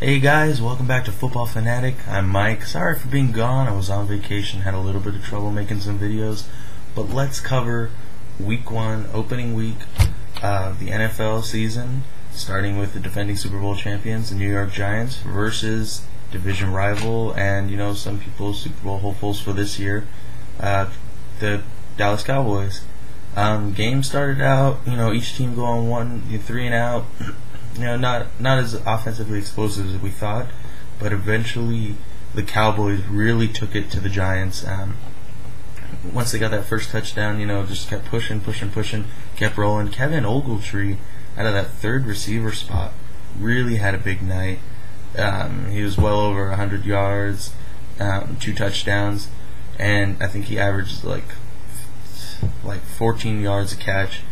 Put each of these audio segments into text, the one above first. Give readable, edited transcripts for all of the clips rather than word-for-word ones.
Hey guys, welcome back to Football Fanatic. I'm Mike. Sorry for being gone. I was on vacation, had a little bit of trouble making some videos. But let's cover week one, opening week of the NFL season, starting with the defending Super Bowl champions, the New York Giants, versus division rival and, some people Super Bowl hopefuls for this year, the Dallas Cowboys. Game started out, each team going 1-3 and out. Not as offensively explosive as we thought, but eventually the Cowboys really took it to the Giants. Once they got that first touchdown, just kept pushing, kept rolling. Kevin Ogletree, out of that third receiver spot, really had a big night. He was well over 100 yards, 2 touchdowns, and I think he averaged like 14 yards a catch.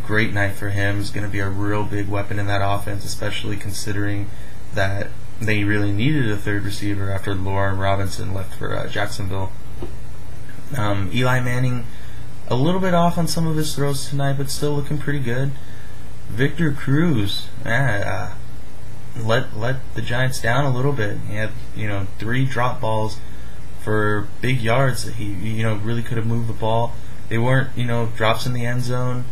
Great night for him. He's going to be a real big weapon in that offense, especially considering that they really needed a third receiver after Lauren Robinson left for Jacksonville. Eli Manning, a little bit off on some of his throws tonight, but still looking pretty good. Victor Cruz, let the Giants down a little bit. He had 3 drop balls for big yards that he really could have moved the ball. They weren't drops in the end zone.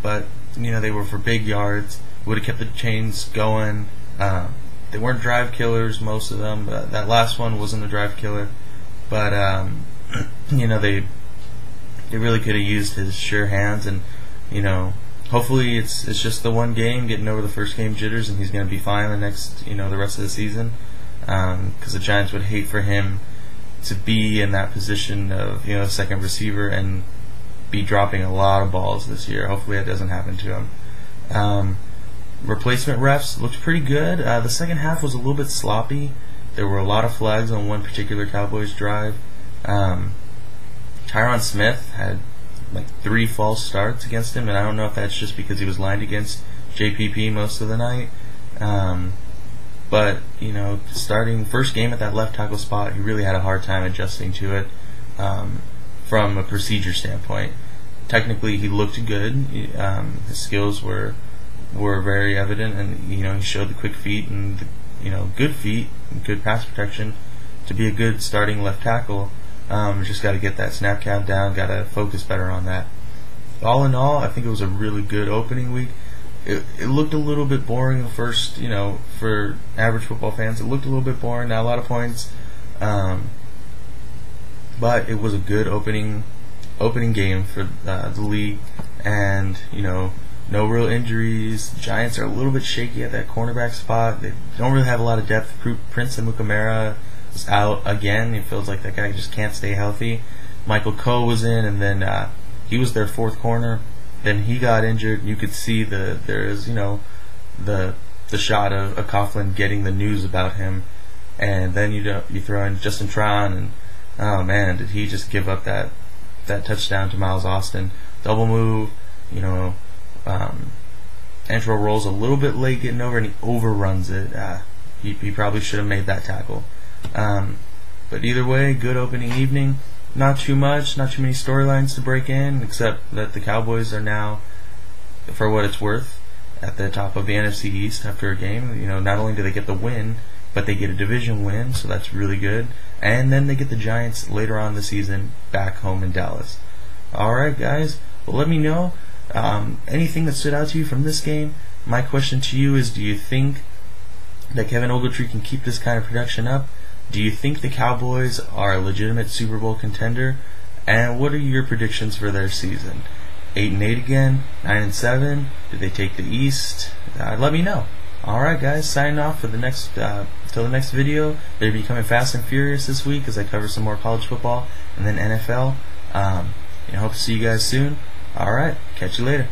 But they were for big yards. Would have kept the chains going. They weren't drive killers, most of them. That last one wasn't a drive killer, but they really could have used his sure hands, and hopefully it's just the one game, getting over the first game jitters, and he's going to be fine the next the rest of the season. Because the Giants would hate for him to be in that position of second receiver and be dropping a lot of balls this year. Hopefully that doesn't happen to him. Replacement refs looked pretty good. The second half was a little bit sloppy. There were a lot of flags on one particular Cowboys drive. Tyron Smith had 3 false starts against him, and I don't know if that's just because he was lined against JPP most of the night. But starting first game at that left tackle spot, he really had a hard time adjusting to it. From a procedure standpoint, technically he looked good. His skills were very evident, and he showed the quick feet and good feet, and good pass protection to be a good starting left tackle. Just got to get that snap count down. Got to focus better on that. All in all, I think it was a really good opening week. It looked a little bit boring the first, for average football fans. It looked a little bit boring. Not a lot of points. But it was a good opening game for the league, and no real injuries. The Giants are a little bit shaky at that cornerback spot. They don't really have a lot of depth. Prince and Mukamara is out again. It feels like that guy just can't stay healthy. Michael Coe was in, and then he was their 4th corner. Then he got injured. You could see the shot of Coughlin getting the news about him, and then you throw in Justin Tron, and oh man, did he just give up that touchdown to Miles Austin. Double move, Antro rolls a little bit late getting over, and he overruns it. He probably should have made that tackle. But either way, good opening evening. Not too many storylines to break in, except that the Cowboys are now, for what it's worth, at the top of the NFC East after a game. Not only do they get the win, but they get a division win, so that's really good. And then they get the Giants later on in the season back home in Dallas. Alright guys, well, let me know anything that stood out to you from this game. My question to you is, do you think that Kevin Ogletree can keep this kind of production up? Do you think the Cowboys are a legitimate Super Bowl contender? And what are your predictions for their season? 8-8 again? 9-7? Did they take the East? Let me know. Alright guys, signing off for the next till the next video. They're becoming fast and furious this week as I cover some more college football and then NFL. Hope to see you guys soon. Alright, catch you later.